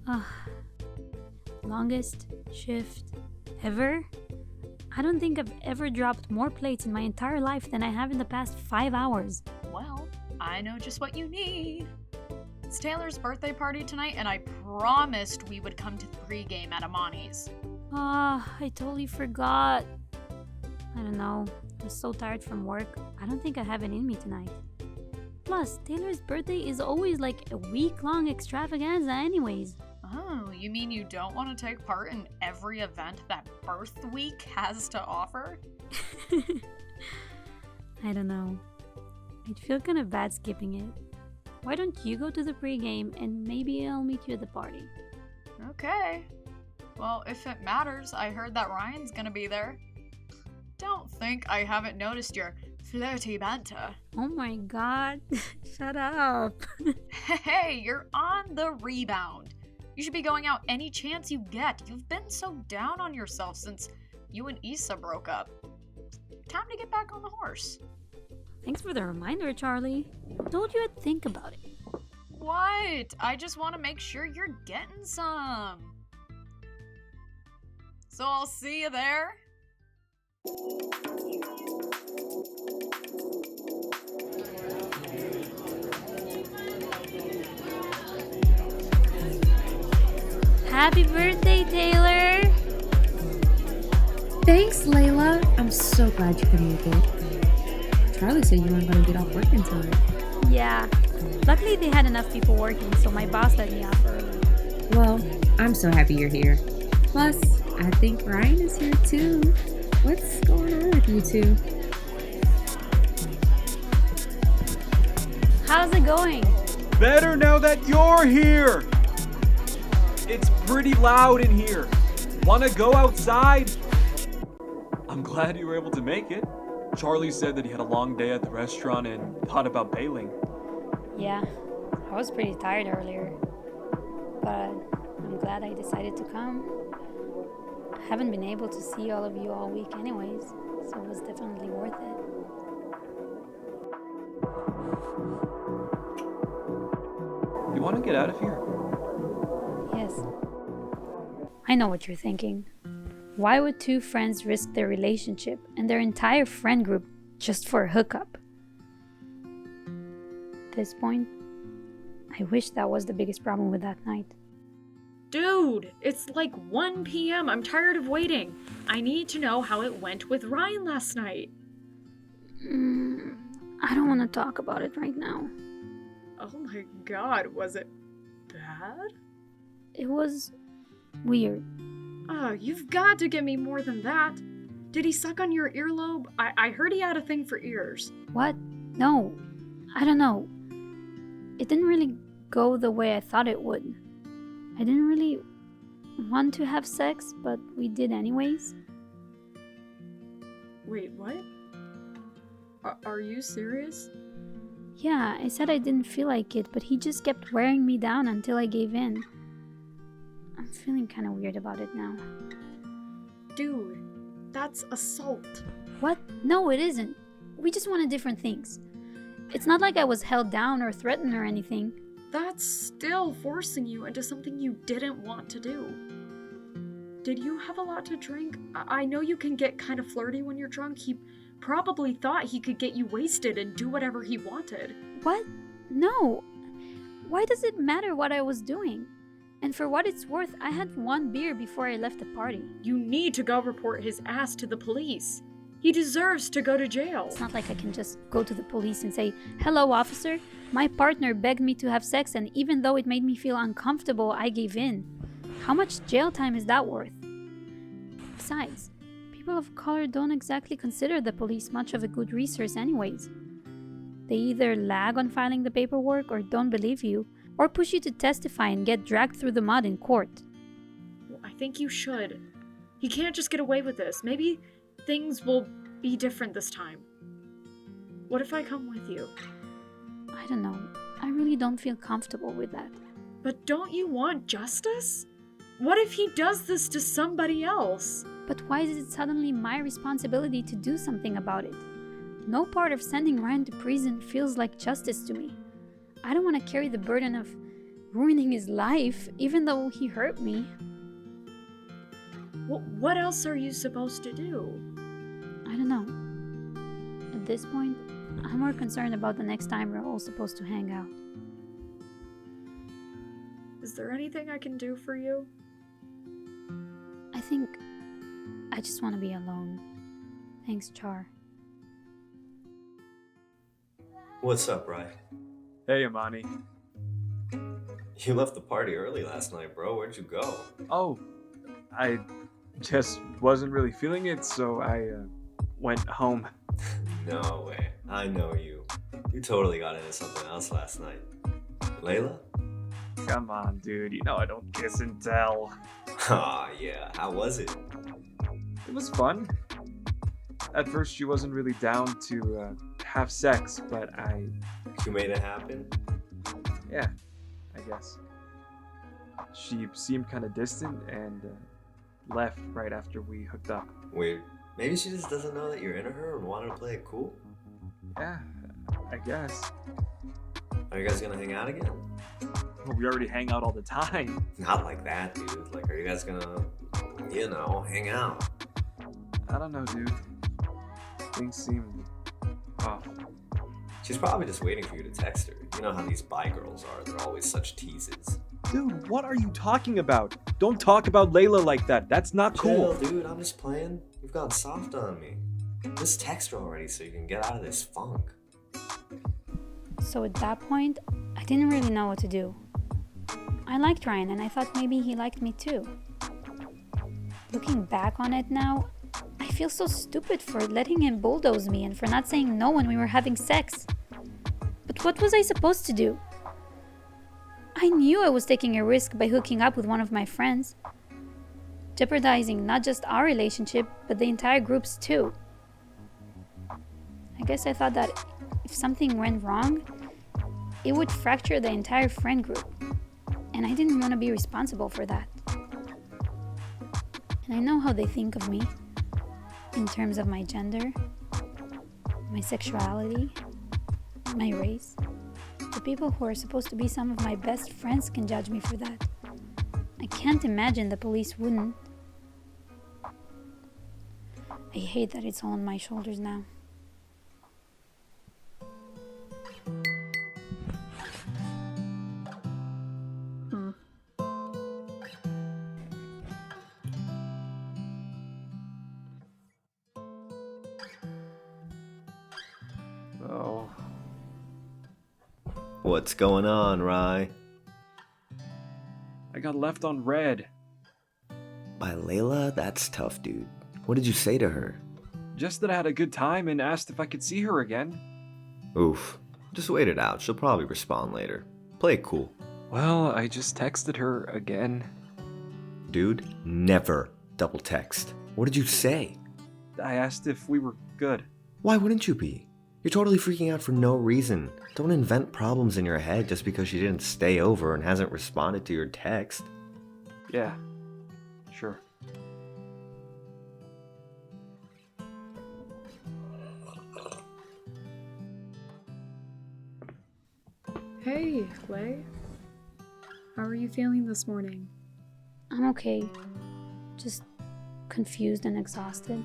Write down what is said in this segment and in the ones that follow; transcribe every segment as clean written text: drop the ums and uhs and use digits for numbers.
Ugh. Longest shift ever? I don't think I've ever dropped more plates in my entire life than I have in the past 5 hours. Well, I know just what you need. It's Taylor's birthday party tonight, and I promised we would come to the pregame at Amani's. I totally forgot. I don't know. I was so tired from work. I don't think I have it in me tonight. Plus, Taylor's birthday is always like a week-long extravaganza anyways. Oh, you mean you don't want to take part in every event that Birth Week has to offer? I don't know. I'd feel kind of bad skipping it. Why don't you go to the pregame and maybe I'll meet you at the party? Okay. Well, if it matters, I heard that Ryan's gonna be there. Don't think I haven't noticed your flirty banter. Oh my god, shut up. Hey, you're on the rebound. You should be going out any chance you get. You've been so down on yourself since you and Issa broke up. Time to get back on the horse. Thanks for the reminder, Charlie. Told you I'd think about it. What? I just want to make sure you're getting some. So I'll see you there. Happy birthday, Taylor! Thanks, Layla. I'm so glad you could make it. Charlie said you weren't going to get off work in time. Yeah. Luckily, they had enough people working, so my boss let me off early. Well, I'm so happy you're here. Plus, I think Ryan is here too. What's going on with you two? How's it going? Better now that you're here! It's pretty loud in here. Wanna go outside? I'm glad you were able to make it. Charlie said that he had a long day at the restaurant and thought about bailing. Yeah, I was pretty tired earlier, but I'm glad I decided to come. I haven't been able to see all of you all week anyways, so it was definitely worth it. You wanna get out of here? Yes. I know what you're thinking. Why would two friends risk their relationship and their entire friend group just for a hookup? At this point, I wish that was the biggest problem with that night. Dude, it's like 1 p.m. I'm tired of waiting. I need to know how it went with Ryan last night. I don't want to talk about it right now. Oh my god, was it bad? It was weird. You've got to give me more than that. Did he suck on your earlobe? I heard he had a thing for ears. What? No. I don't know. It didn't really go the way I thought it would. I didn't really want to have sex, but we did anyways. Wait, what? Are you serious? Yeah, I said I didn't feel like it, but he just kept wearing me down until I gave in. I'm feeling kind of weird about it now. Dude, that's assault. What? No, it isn't. We just wanted different things. It's not like I was held down or threatened or anything. That's still forcing you into something you didn't want to do. Did you have a lot to drink? I know you can get kind of flirty when you're drunk. He probably thought he could get you wasted and do whatever he wanted. What? No. Why does it matter what I was doing? And for what it's worth, I had 1 beer before I left the party. You need to go report his ass to the police. He deserves to go to jail. It's not like I can just go to the police and say, "Hello, officer. My partner begged me to have sex, and even though it made me feel uncomfortable, I gave in." How much jail time is that worth? Besides, people of color don't exactly consider the police much of a good resource anyways. They either lag on filing the paperwork or don't believe you, or push you to testify and get dragged through the mud in court. Well, I think you should. He can't just get away with this. Maybe things will be different this time. What if I come with you? I don't know. I really don't feel comfortable with that. But don't you want justice? What if he does this to somebody else? But why is it suddenly my responsibility to do something about it? No part of sending Ryan to prison feels like justice to me. I don't want to carry the burden of ruining his life, even though he hurt me. What else are you supposed to do? I don't know. At this point, I'm more concerned about the next time we're all supposed to hang out. Is there anything I can do for you? I think I just want to be alone. Thanks, Char. What's up, Rye? Hey, Amani. You left the party early last night, bro. Where'd you go? Oh, I just wasn't really feeling it, so I went home. No way. I know you. You totally got into something else last night. Layla? Come on, dude. You know I don't kiss and tell. Aw, yeah. How was it? It was fun. At first, she wasn't really down to have sex, but You made it happen? yeah, I guess. She seemed kind of distant and left right after we hooked up. Weird. Maybe she just doesn't know that you're into her and wanted to play it cool? Yeah, I guess. Are you guys gonna hang out again? Well, we already hang out all the time. Not like that, dude. Like, are you guys gonna, hang out? I don't know, dude. Things seem off. She's probably just waiting for you to text her. You know how these bi girls are. They're always such teases. Dude, what are you talking about? Don't talk about Layla like that. That's not cool. Chill, dude. I'm just playing. You've gone soft on me. Just text her already so you can get out of this funk. So at that point, I didn't really know what to do. I liked Ryan and I thought maybe he liked me too. Looking back on it now, I feel so stupid for letting him bulldoze me and for not saying no when we were having sex. But what was I supposed to do? I knew I was taking a risk by hooking up with one of my friends, jeopardizing not just our relationship, but the entire group's too. I guess I thought that if something went wrong, it would fracture the entire friend group, and I didn't want to be responsible for that. And I know how they think of me, in terms of my gender, my sexuality, my race. The people who are supposed to be some of my best friends can judge me for that. I can't imagine the police wouldn't. I hate that it's all on my shoulders now. Oh. What's going on, Rye? I got left on red. By Layla? That's tough, dude. What did you say to her? Just that I had a good time and asked if I could see her again. Oof. Just wait it out. She'll probably respond later. Play it cool. Well, I just texted her again. Dude, never double text. What did you say? I asked if we were good. Why wouldn't you be? You're totally freaking out for no reason. Don't invent problems in your head just because she didn't stay over and hasn't responded to your text. Yeah, sure. Hey, Lay. How are you feeling this morning? I'm okay. Just confused and exhausted.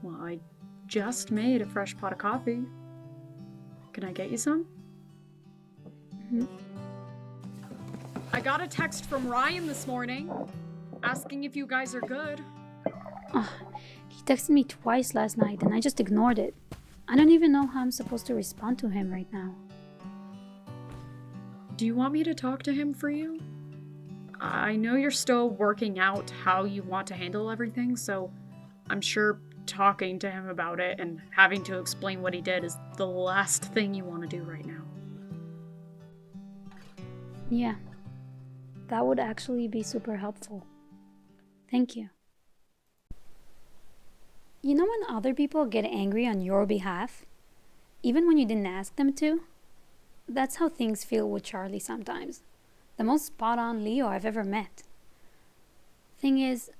Well, I just made a fresh pot of coffee. Can I get you some? Mhm. I got a text from Ryan this morning asking if you guys are good. He texted me twice last night and I just ignored it. I don't even know how I'm supposed to respond to him right now. Do you want me to talk to him for you? I know you're still working out how you want to handle everything, so I'm sure talking to him about it and having to explain what he did is the last thing you want to do right now. Yeah, that would actually be super helpful. Thank you. You know when other people get angry on your behalf, even when you didn't ask them to? That's how things feel with Charlie sometimes. The most spot-on Leo I've ever met. Thing is,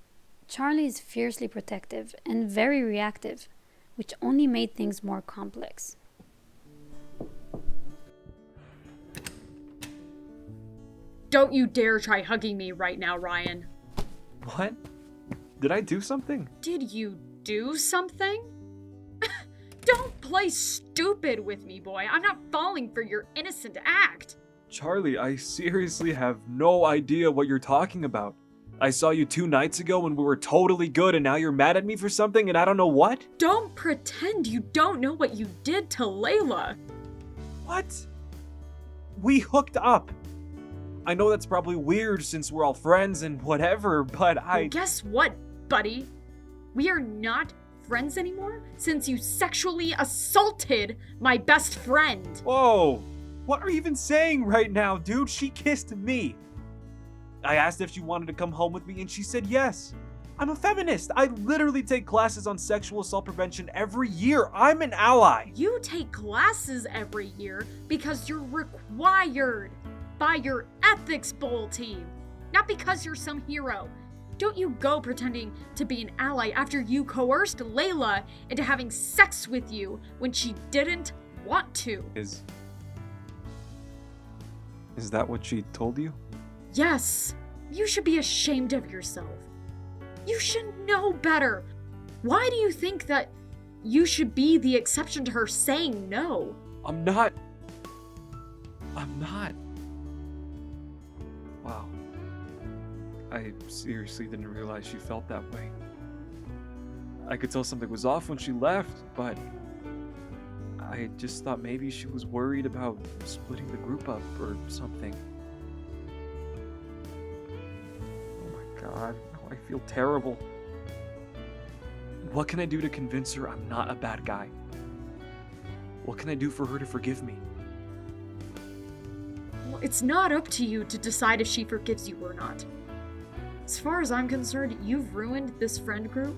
Charlie is fiercely protective and very reactive, which only made things more complex. Don't you dare try hugging me right now, Ryan. What? Did I do something? Did you do something? Don't play stupid with me, boy. I'm not falling for your innocent act. Charlie, I seriously have no idea what you're talking about. I saw you 2 nights ago when we were totally good, and now you're mad at me for something and I don't know what? Don't pretend you don't know what you did to Layla. What? We hooked up. I know that's probably weird since we're all friends and whatever, but Well, guess what, buddy? We are not friends anymore since you sexually assaulted my best friend. Whoa! What are you even saying right now, dude? She kissed me. I asked if she wanted to come home with me and she said yes. I'm a feminist. I literally take classes on sexual assault prevention every year. I'm an ally. You take classes every year because you're required by your ethics bowl team, not because you're some hero. Don't you go pretending to be an ally after you coerced Layla into having sex with you when she didn't want to. Is that what she told you? Yes, you should be ashamed of yourself. You should know better. Why do you think that you should be the exception to her saying no? I'm not. Wow. I seriously didn't realize she felt that way. I could tell something was off when she left, but I just thought maybe she was worried about splitting the group up or something. Oh my god, now I feel terrible. What can I do to convince her I'm not a bad guy? What can I do for her to forgive me? Well, it's not up to you to decide if she forgives you or not. As far as I'm concerned, you've ruined this friend group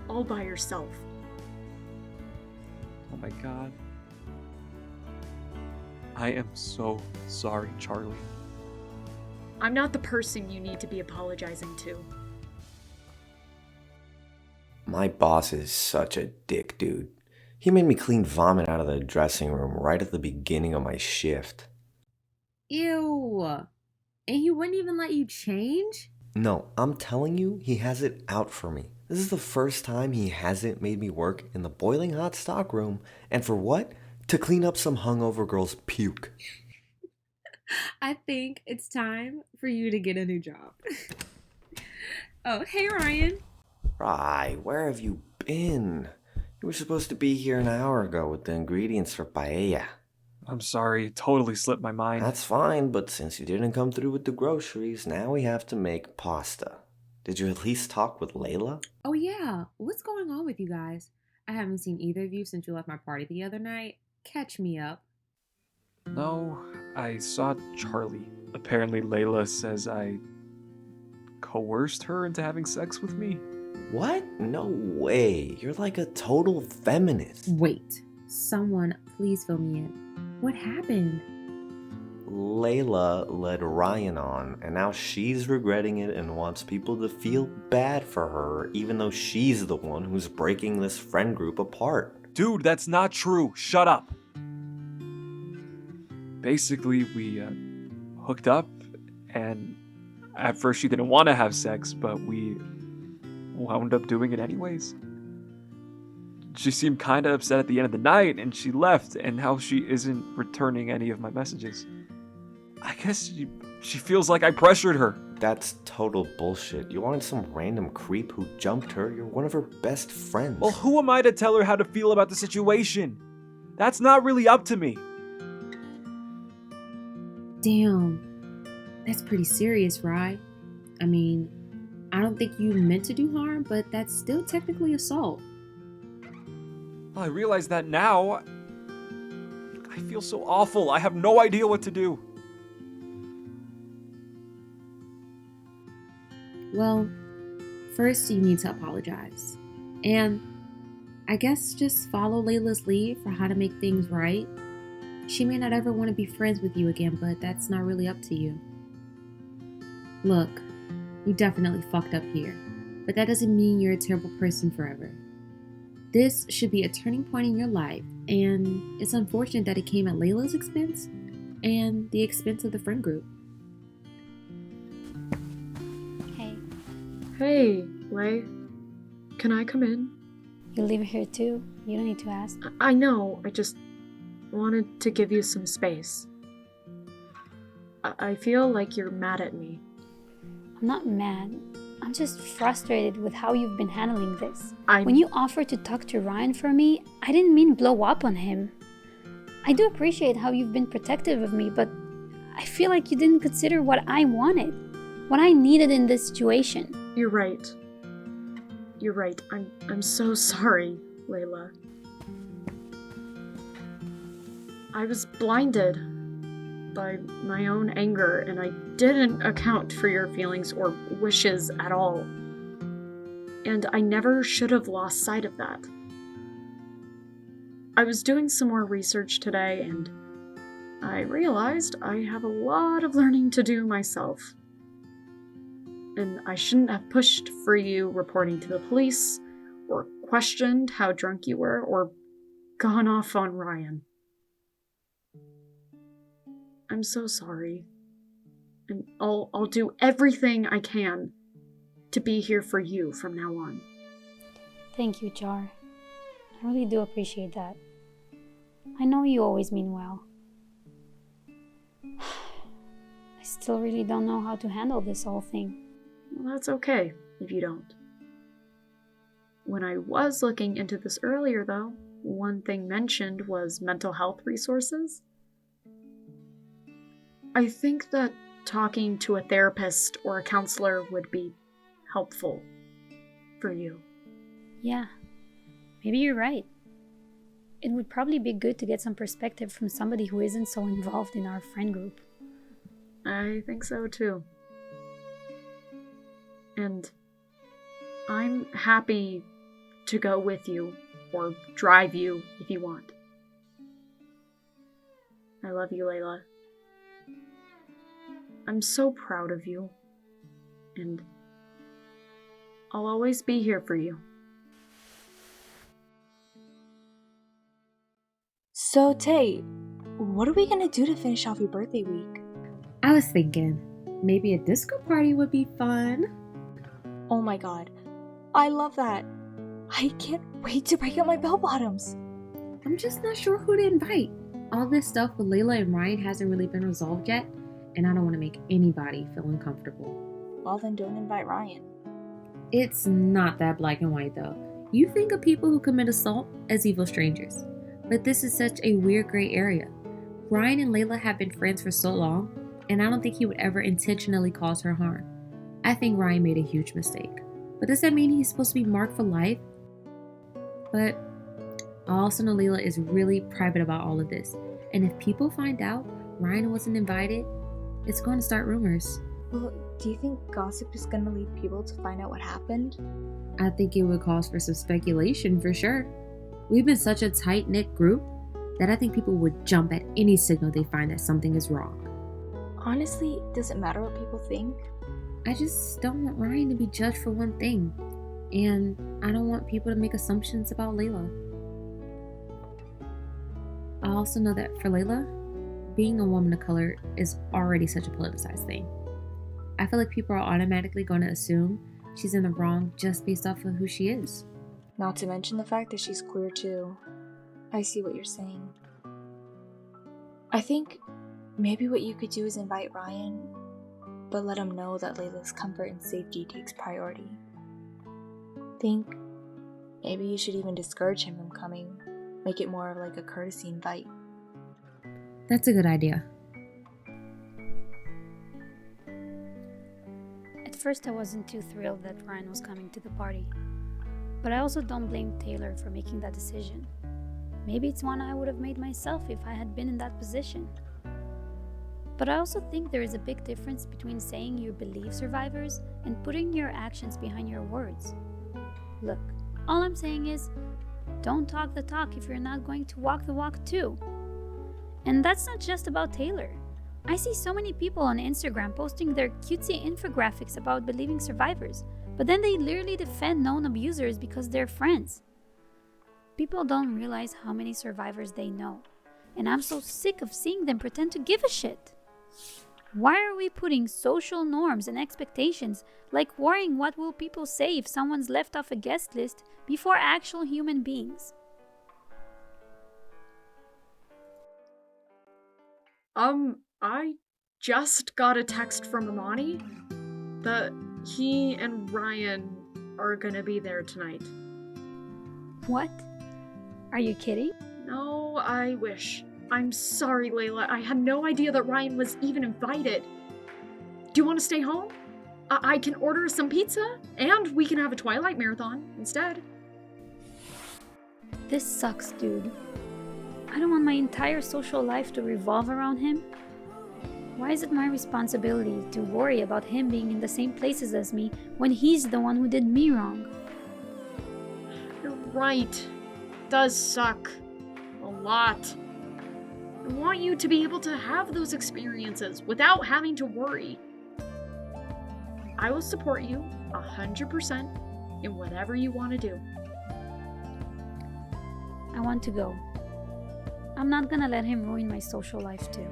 all by yourself. Oh my god. I am so sorry, Charlie. I'm not the person you need to be apologizing to. My boss is such a dick, dude. He made me clean vomit out of the dressing room right at the beginning of my shift. Ew. And he wouldn't even let you change? No, I'm telling you, he has it out for me. This is the first time he hasn't made me work in the boiling hot stockroom. And for what? To clean up some hungover girl's puke. I think it's time for you to get a new job. Oh, hey Ryan. Right, where have you been? You were supposed to be here an hour ago with the ingredients for paella. I'm sorry, it totally slipped my mind. That's fine, but since you didn't come through with the groceries, now we have to make pasta. Did you at least talk with Layla? Oh yeah, what's going on with you guys? I haven't seen either of you since you left my party the other night. Catch me up. No, I saw Charlie. Apparently Layla says I coerced her into having sex with me. What? No way. You're like a total feminist. Wait, someone please fill me in. What happened? Layla led Ryan on, and now she's regretting it and wants people to feel bad for her, even though she's the one who's breaking this friend group apart. Dude, that's not true. Shut up. Basically, we hooked up, and at first she didn't want to have sex, but we wound up doing it anyways. She seemed kind of upset at the end of the night, and she left, and now she isn't returning any of my messages. I guess she feels like I pressured her. That's total bullshit. You wanted some random creep who jumped her. You're one of her best friends. Well, who am I to tell her how to feel about the situation? That's not really up to me. Damn, that's pretty serious, Rye. I mean, I don't think you meant to do harm, but that's still technically assault. Well, I realize that now. I feel so awful. I have no idea what to do. Well, first you need to apologize. And I guess just follow Layla's lead for how to make things right. She may not ever want to be friends with you again, but that's not really up to you. Look, you definitely fucked up here, but that doesn't mean you're a terrible person forever. This should be a turning point in your life, and it's unfortunate that it came at Layla's expense and the expense of the friend group. Hey, Lay. Can I come in? You live here too. You don't need to ask. I know, I just wanted to give you some space. I feel like you're mad at me. I'm not mad. I'm just frustrated with how you've been handling this. I'm- When you offered to talk to Ryan for me, I didn't mean blow up on him. I do appreciate how you've been protective of me, but I feel like you didn't consider what I wanted, what I needed in this situation. You're right. You're right. I'm so sorry, Layla. I was blinded by my own anger, and I didn't account for your feelings or wishes at all. And I never should have lost sight of that. I was doing some more research today, and I realized I have a lot of learning to do myself. And I shouldn't have pushed for you reporting to the police, or questioned how drunk you were, or gone off on Ryan. I'm so sorry. And I'll do everything I can to be here for you from now on. Thank you, Jar. I really do appreciate that. I know you always mean well. I still really don't know how to handle this whole thing. Well, that's okay if you don't. When I was looking into this earlier, though, one thing mentioned was mental health resources. I think that talking to a therapist or a counselor would be helpful for you. Yeah, maybe you're right. It would probably be good to get some perspective from somebody who isn't so involved in our friend group. I think so too. And I'm happy to go with you or drive you if you want. I love you, Layla. I'm so proud of you, and I'll always be here for you. So, Tay, what are we gonna do to finish off your birthday week? I was thinking maybe a disco party would be fun. Oh my god, I love that. I can't wait to break out my bell bottoms. I'm just not sure who to invite. All this stuff with Layla and Ryan hasn't really been resolved yet, and I don't want to make anybody feel uncomfortable. Well, then don't invite Ryan. It's not that black and white though. You think of people who commit assault as evil strangers, but this is such a weird gray area. Ryan and Layla have been friends for so long, and I don't think he would ever intentionally cause her harm. I think Ryan made a huge mistake. But does that mean he's supposed to be marked for life? But I also know Layla is really private about all of this, and if people find out Ryan wasn't invited, it's going to start rumors. Well, do you think gossip is gonna lead people to find out what happened? I think it would cause for some speculation for sure. We've been such a tight-knit group that I think people would jump at any signal they find that something is wrong. Honestly, does it matter what people think? I just don't want Ryan to be judged for one thing, and I don't want people to make assumptions about Layla. I also know that for Layla, being a woman of color is already such a politicized thing. I feel like people are automatically going to assume she's in the wrong just based off of who she is. Not to mention the fact that she's queer too. I see what you're saying. I think maybe what you could do is invite Ryan, but let him know that Layla's comfort and safety takes priority. Think maybe you should even discourage him from coming, make it more of like a courtesy invite. That's a good idea. At first I wasn't too thrilled that Ryan was coming to the party. But I also don't blame Taylor for making that decision. Maybe it's one I would have made myself if I had been in that position. But I also think there is a big difference between saying you believe survivors and putting your actions behind your words. Look, all I'm saying is, don't talk the talk if you're not going to walk the walk too. And that's not just about Taylor. I see so many people on Instagram posting their cutesy infographics about believing survivors, but then they literally defend known abusers because they're friends. People don't realize how many survivors they know, and I'm so sick of seeing them pretend to give a shit. Why are we putting social norms and expectations, like worrying what will people say if someone's left off a guest list, before actual human beings? I just got a text from Amani that he and Ryan are gonna be there tonight. What? Are you kidding? No, I wish. I'm sorry, Layla. I had no idea that Ryan was even invited. Do you want to stay home? I can order some pizza, and we can have a Twilight marathon instead. This sucks, dude. I don't want my entire social life to revolve around him. Why is it my responsibility to worry about him being in the same places as me when he's the one who did me wrong? You're right. It does suck. A lot. I want you to be able to have those experiences without having to worry. I will support you 100% in whatever you want to do. I want to go. I'm not gonna let him ruin my social life too.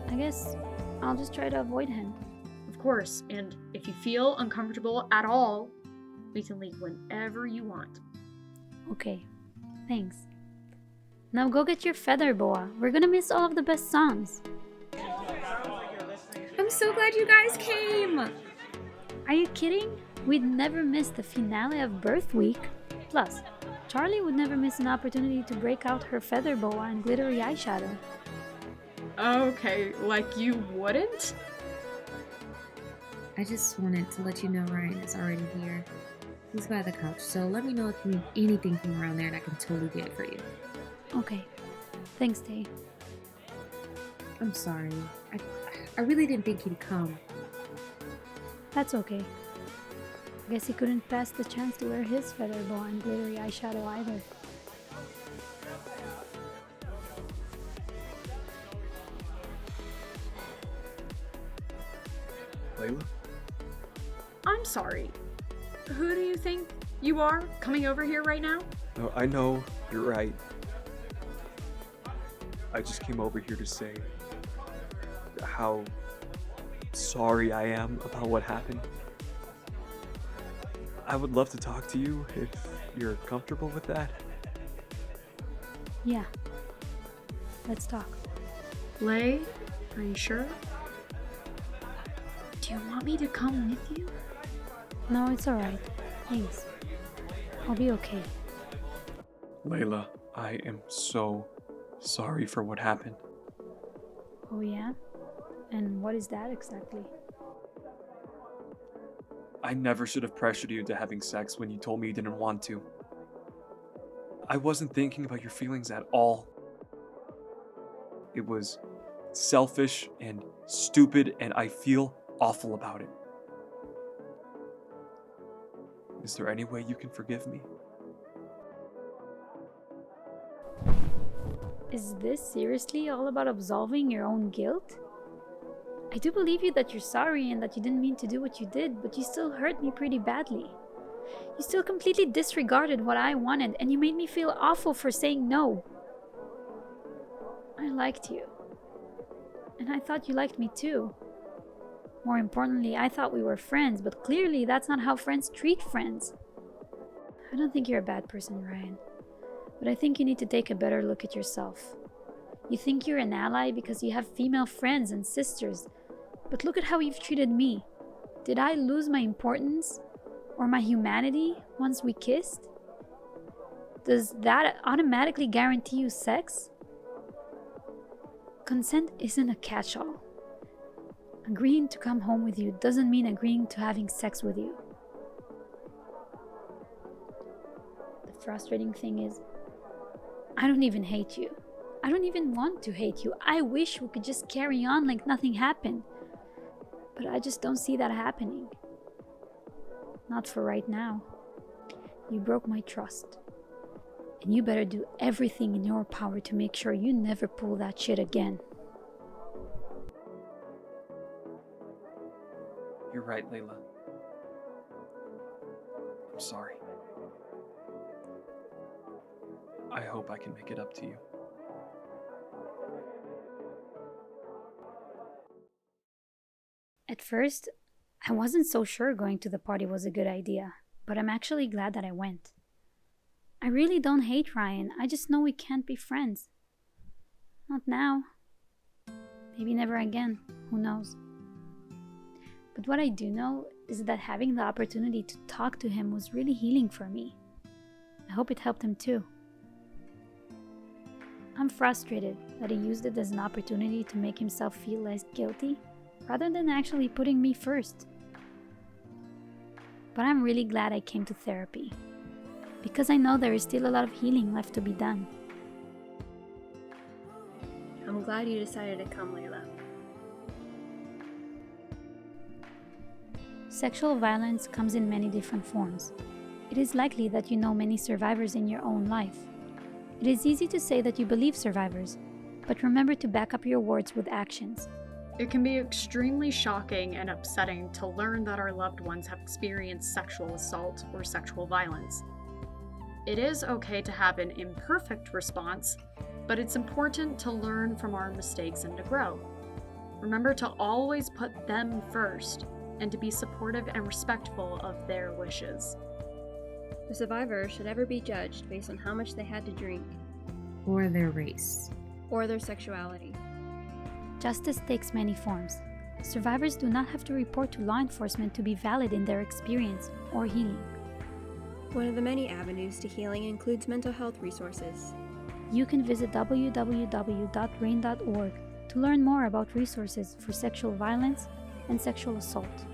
I guess I'll just try to avoid him. Of course, and if you feel uncomfortable at all, we can leave whenever you want. Okay, thanks. Now go get your feather boa. We're gonna miss all of the best songs. I'm so glad you guys came! Are you kidding? We'd never miss the finale of Birth Week. Plus, Charlie would never miss an opportunity to break out her feather boa and glittery eyeshadow. Okay, like you wouldn't? I just wanted to let you know Ryan is already here. He's by the couch, so let me know if you need anything from around there and I can totally get it for you. Okay. Thanks, Tay. I'm sorry. I really didn't think he'd come. That's okay. I guess he couldn't pass the chance to wear his feather boa and glittery eyeshadow either. Layla? I'm sorry. Who do you think you are coming over here right now? No, I know, you're right. I just came over here to say how sorry I am about what happened. I would love to talk to you if you're comfortable with that. Yeah. Let's talk. Lay, are you sure? Do you want me to come with you? No, it's alright. Thanks. I'll be okay. Layla, I am so sorry for what happened. Oh yeah? And what is that exactly? I never should have pressured you into having sex when you told me you didn't want to. I wasn't thinking about your feelings at all. It was selfish and stupid, and I feel awful about it. Is there any way you can forgive me? Is this seriously all about absolving your own guilt? I do believe you that you're sorry and that you didn't mean to do what you did, but you still hurt me pretty badly. You still completely disregarded what I wanted, and you made me feel awful for saying no. I liked you. And I thought you liked me too. More importantly, I thought we were friends, but clearly that's not how friends treat friends. I don't think you're a bad person, Ryan. But I think you need to take a better look at yourself. You think you're an ally because you have female friends and sisters, but look at how you've treated me. Did I lose my importance or my humanity once we kissed? Does that automatically guarantee you sex? Consent isn't a catch-all. Agreeing to come home with you doesn't mean agreeing to having sex with you. The frustrating thing is, I don't even hate you. I don't even want to hate you. I wish we could just carry on like nothing happened. But I just don't see that happening. Not for right now. You broke my trust. And you better do everything in your power to make sure you never pull that shit again. You're right, Layla. I'm sorry. I hope I can make it up to you. At first, I wasn't so sure going to the party was a good idea, but I'm actually glad that I went. I really don't hate Ryan, I just know we can't be friends. Not now. Maybe never again, who knows. But what I do know is that having the opportunity to talk to him was really healing for me. I hope it helped him too. I'm frustrated that he used it as an opportunity to make himself feel less guilty, rather than actually putting me first. But I'm really glad I came to therapy, because I know there is still a lot of healing left to be done. I'm glad you decided to come, Layla. Sexual violence comes in many different forms. It is likely that you know many survivors in your own life. It is easy to say that you believe survivors, but remember to back up your words with actions. It can be extremely shocking and upsetting to learn that our loved ones have experienced sexual assault or sexual violence. It is okay to have an imperfect response, but it's important to learn from our mistakes and to grow. Remember to always put them first and to be supportive and respectful of their wishes. The survivor should never be judged based on how much they had to drink Or their race. or their sexuality. Justice takes many forms. Survivors do not have to report to law enforcement to be valid in their experience or healing. One of the many avenues to healing includes mental health resources. You can visit www.rain.org to learn more about resources for sexual violence and sexual assault.